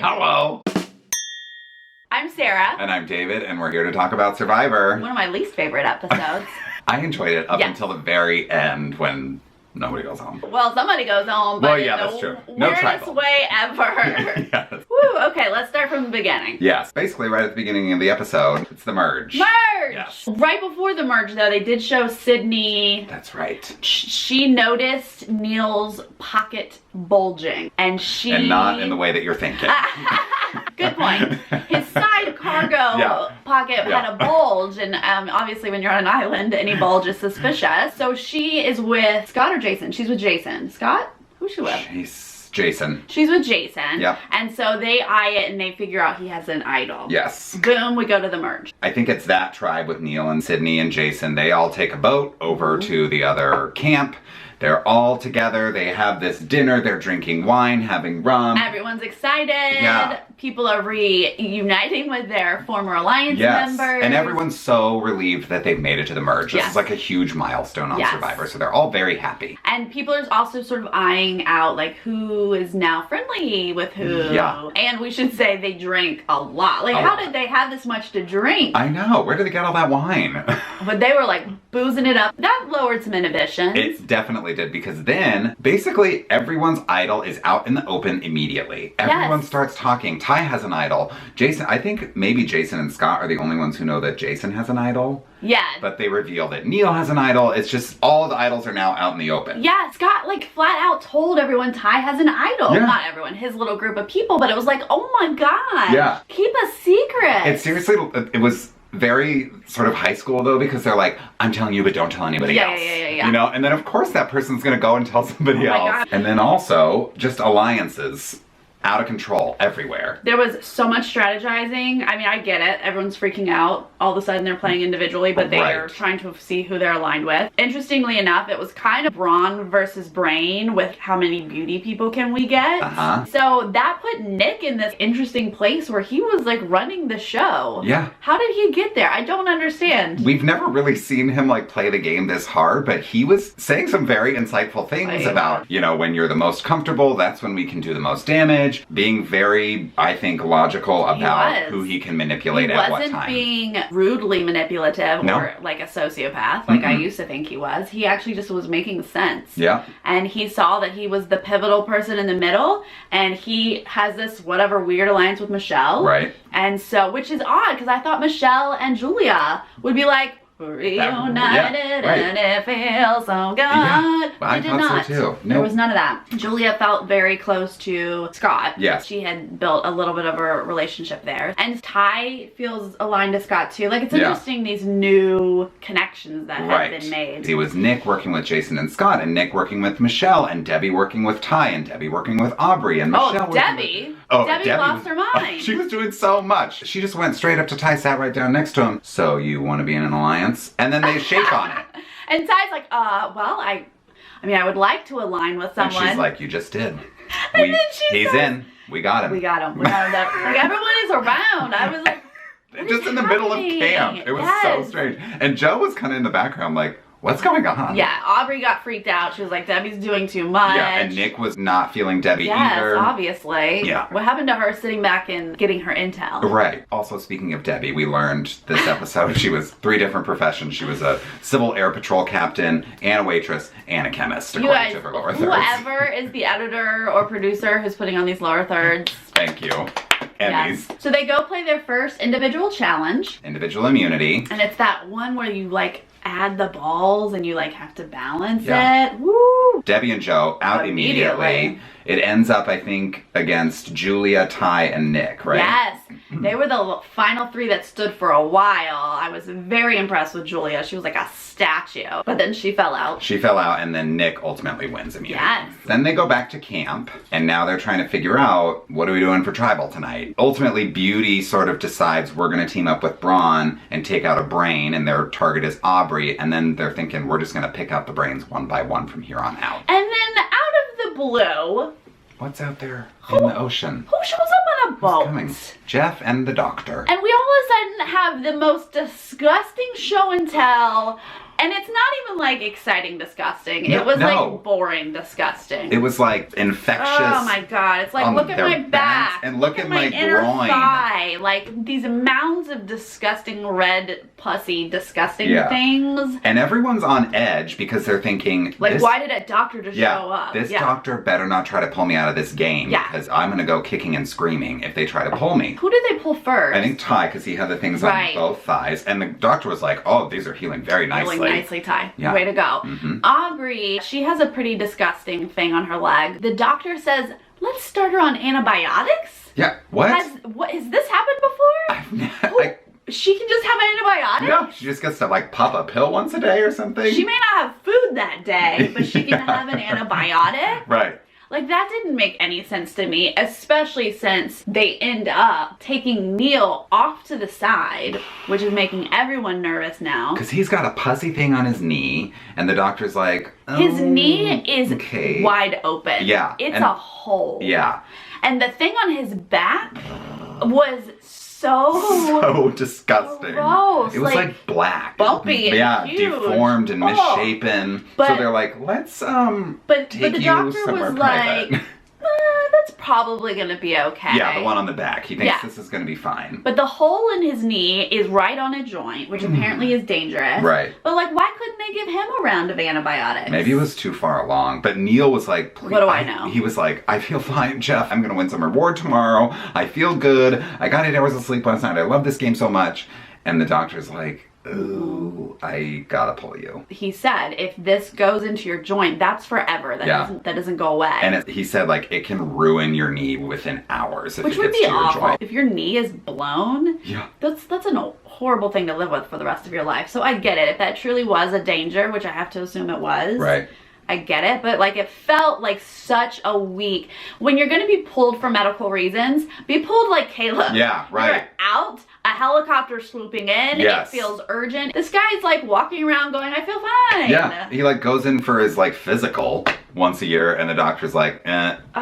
Hello. I'm Sarah. And I'm David, and we're here to talk about Survivor. One of my least favorite episodes. I enjoyed it up until the very end when nobody goes home. Well, somebody goes home, but that's true. No weirdest tribal. way ever. Yes. Woo, okay, let's start from the beginning. Yes. Basically, right at the beginning of the episode, it's the merge. Merge! Yes. Right before the merge, though, they did show Sydney. That's right. She noticed Neil's pocket bulging, and And not in the way that you're thinking. Good point. His side cargo pocket had a bulge, and obviously when you're on an island, any bulge is suspicious. So she is with Scott or Jason? She's with Jason. Scott? Who's she with? Jason. She's with Jason. Yep. And so they eye it and they figure out he has an idol. Yes. Boom, we go to the merge. I think it's that tribe with Neil and Sydney and Jason. They all take a boat over to the other camp. They're all together. They have this dinner. They're drinking wine, having rum. Everyone's excited. Yeah. People are reuniting with their former Alliance members. And everyone's so relieved that they've made it to the merge. This Yes. is like a huge milestone on Yes. Survivor, so they're all very happy. And people are also sort of eyeing out, like, who is now friendly with who. Yeah. And we should say they drink a lot. Like, how did they have this much to drink? I know. Where did they get all that wine? But they were, like, boozing it up. That lowered some inhibitions. It definitely did, because then basically everyone's idol is out in the open immediately. Everyone starts talking. Ty has an idol. Jason, I think maybe Jason and Scott are the only ones who know that Jason has an idol. Yeah. But they reveal that Neil has an idol. It's just all the idols are now out in the open. Yeah, Scott, like, flat out told everyone Ty has an idol. Yeah. Not everyone, his little group of people, but it was like, oh my god. Yeah. Keep a secret. It seriously, it was very sort of high school though, because they're like, I'm telling you, but don't tell anybody else. Yeah. You know, and then of course that person's gonna go and tell somebody else. God. And then also, just alliances. Out of control everywhere. There was so much strategizing. I mean, I get it. Everyone's freaking out. All of a sudden they're playing individually, but they are trying to see who they're aligned with. Interestingly enough, it was kind of brawn versus brain with how many beauty people can we get. So that put Nick in this interesting place where he was like running the show. Yeah. How did he get there? I don't understand. We've never really seen him like play the game this hard, but he was saying some very insightful things about, you know, when you're the most comfortable, that's when we can do the most damage. Being very, I think, logical about who he can manipulate at what time. He wasn't being rudely manipulative or like a sociopath, like I used to think he was. He actually just was making sense. Yeah. And he saw that he was the pivotal person in the middle, and he has this whatever weird alliance with Michelle. Right. And so, which is odd, because I thought Michelle and Julia would be like, reunited and it feels so good. Yeah, I did thought not. so too. Nope. There was none of that. Julia felt very close to Scott. Yes. She had built a little bit of a relationship there. And Ty feels aligned to Scott too. Like, it's interesting, these new connections that have been made. It was Nick working with Jason and Scott, and Nick working with Michelle, and Debbie working with Ty, and Debbie working with Aubrey, and Michelle Debbie? Debbie lost her mind. She was doing so much. She just went straight up to Ty, sat right down next to him. So you want to be in an alliance? And then they shake on it. And Ty's like, well, I mean, I would like to align with someone. And she's like, you just did. And then He's in. We got him. We got him. Like, everyone is around. I was like, just in the middle of camp. It was so strange. And Joe was kind of in the background like, what's going on? Yeah, Aubrey got freaked out. She was like, Debbie's doing too much. Yeah, and Nick was not feeling Debbie either. Yes, obviously. Yeah. What happened to her sitting back and getting her intel? Right. Also, speaking of Debbie, we learned this episode she was 3 different professions. She was a Civil Air Patrol captain, and a waitress, and a chemist, according to her lower thirds. Whoever is the editor or producer who's putting on these lower thirds. Thank you. Emmys. Yes. So they go play their first individual challenge. Individual immunity. And it's that one where you like add the balls and you like have to balance it. Woo! Debbie and Joe out immediately. It ends up, I think, against Julia, Ty, and Nick, right? Yes. They were the final 3 that stood for a while. I was very impressed with Julia. She was like a statue. But then she fell out. She fell out, and then Nick ultimately wins immunity. Yes. Then they go back to camp, and now they're trying to figure out, what are we doing for tribal tonight? Ultimately, Beauty sort of decides we're going to team up with Braun and take out a brain, and their target is Aubrey, and then they're thinking we're just going to pick out the brains one by one from here on out. And then out of the blue... What's out there in the ocean? Who shows up on a boat? Who's coming? Jeff and the doctor. And we all of a sudden have the most disgusting show and tell And it's not even like exciting disgusting. No, it was no. like boring disgusting. It was like infectious. Oh my god. It's like, look at my back. And look at my inner groin. thigh. Like these mounds of disgusting red pussy disgusting things. And everyone's on edge because they're thinking, like, why did a doctor just show up? This doctor better not try to pull me out of this game because I'm going to go kicking and screaming if they try to pull me. Who did they pull first? I think Ty, because he had the things on both thighs. And the doctor was like, oh, these are healing very nicely. Healing nicely, Ty. Yeah. Way to go. Mm-hmm. Aubrey, she has a pretty disgusting thing on her leg. The doctor says, let's start her on antibiotics? Yeah, what? Has this happened before? She can just have antibiotics? No, she just gets to like pop a pill once a day or something. She may not have food that day, but she can have an antibiotic? Right. Like, that didn't make any sense to me, especially since they end up taking Neil off to the side, which is making everyone nervous now. Because he's got a pussy thing on his knee, and the doctor's like, oh, his knee is wide open. Yeah. It's a hole. Yeah. And the thing on his back was so disgusting. Gross. It was like black. Bumpy and huge. Deformed and misshapen. So they're like, let's but the doctor was like, that's probably gonna be okay. Yeah, the one on the back. He thinks this is gonna be fine. But the hole in his knee is right on a joint, which apparently is dangerous. Right. But like, why couldn't they give him a round of antibiotics? Maybe it was too far along. But Neil was like, what do I know? He was like, I feel fine, Jeff. I'm gonna win some reward tomorrow. I feel good. I got 8 hours of sleep last night. I love this game so much. And the doctor's like, ooh, I gotta pull you. He said, if this goes into your joint, that's forever. That doesn't go away. And he said, like, it can ruin your knee within hours if Which it would gets be to your awful. joint. If your knee is blown, that's a horrible thing to live with for the rest of your life. So I get it. If that truly was a danger, which I have to assume it was. Right. I get it, but like, it felt like such a week. When you're gonna be pulled for medical reasons, be pulled like Caleb. Yeah, right. You're out, a helicopter swooping in, it feels urgent. This guy's like walking around going, I feel fine. Yeah, he like goes in for his like physical once a year and the doctor's like,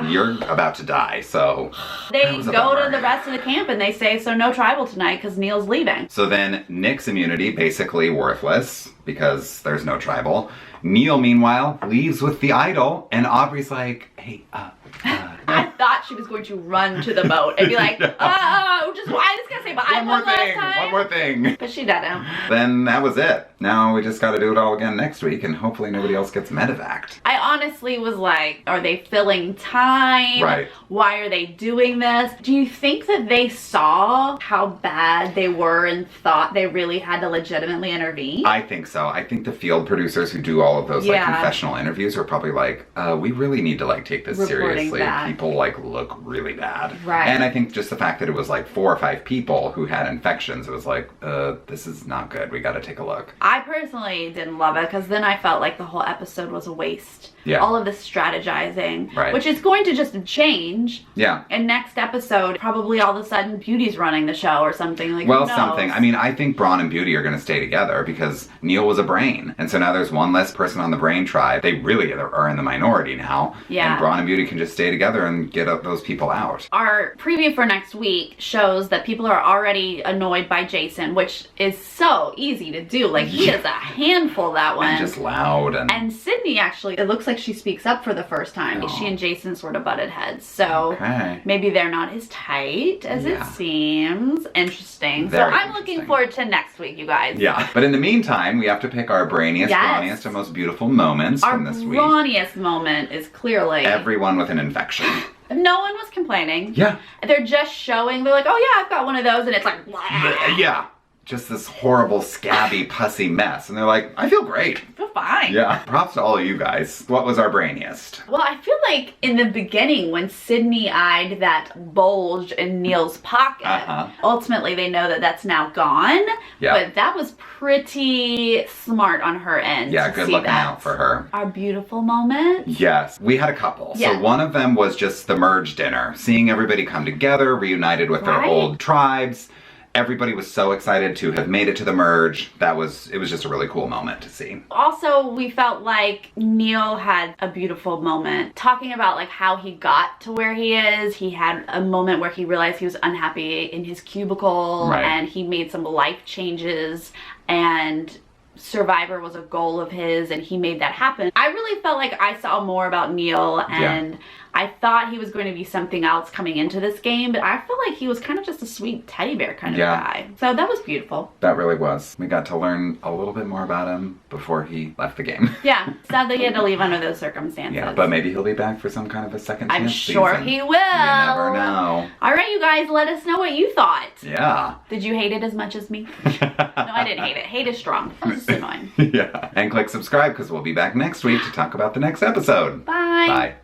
you're about to die, so. They go to the rest of the camp and they say, so no tribal tonight because Neil's leaving. So then Nick's immunity basically worthless because there's no tribal. Neil, meanwhile, leaves with the idol, and Aubrey's like, hey, I thought she was going to run to the boat and be like, I just gotta say, but I won last time. One more thing. But she didn't. Then that was it. Now we just gotta do it all again next week, and hopefully nobody else gets medevaced. I honestly was like, are they filling time? Right. Why are they doing this? Do you think that they saw how bad they were and thought they really had to legitimately intervene? I think so. I think the field producers who do all of those like confessional interviews are probably like, we really need to like take this seriously. People like look really bad. Right. And I think just the fact that it was like 4 or 5 people who had infections, it was like, this is not good. We gotta take a look. I personally didn't love it because then I felt like the whole episode was a waste. Yeah. All of this strategizing. Right. Which is going to just change. Yeah. And next episode, probably all of a sudden Beauty's running the show or something. Like, well, something. I mean, I think Braun and Beauty are going to stay together because Neil was a brain. And so now there's one less person on the brain tribe. They really are in the minority now. Yeah. And Braun and Beauty can just stay together and get those people out. Our preview for next week shows that people are already annoyed by Jason, which is so easy to do. Like, he is a handful, that one. And just loud. And Sydney, actually, it looks like she speaks up for the first time. She and Jason sort of butted heads. So maybe they're not as tight as it seems. Interesting. So I'm looking forward to next week, you guys. Yeah. But in the meantime, we have to pick our brainiest, brawniest, and most beautiful moments from this week. Our brawniest moment is clearly everyone with an infection. No one was complaining. Yeah. They're just showing, they're like, oh yeah, I've got one of those, and it's like, blah. Yeah. Just this horrible, scabby, pussy mess. And they're like, I feel great. I feel fine. Yeah. Props to all of you guys. What was our brainiest? Well, I feel like in the beginning when Sydney eyed that bulge in Neil's pocket, ultimately they know that that's now gone. Yeah. But that was pretty smart on her end. Yeah, good looking out for her. Our beautiful moment. Yes. We had a couple. Yeah. So one of them was just the merge dinner. Seeing everybody come together, reunited with their old tribes. Everybody was so excited to have made it to the merge. It was just a really cool moment to see. Also, we felt like Neil had a beautiful moment talking about like how he got to where he is. He had a moment where he realized he was unhappy in his cubicle and he made some life changes, and Survivor was a goal of his and he made that happen. I really felt like I saw more about Neil, and I thought he was going to be something else coming into this game, but I felt like he was kind of just a sweet teddy bear kind of guy. So that was beautiful. That really was. We got to learn a little bit more about him before he left the game. Yeah, sadly he had to leave under those circumstances. Yeah, but maybe he'll be back for some kind of a second chance I'm sure season. he will. You never know. All right, you guys, let us know what you thought. Yeah. Did you hate it as much as me? No, I didn't hate it. Hate is strong. That was just annoying. Yeah. And click subscribe because we'll be back next week to talk about the next episode. Bye. Bye.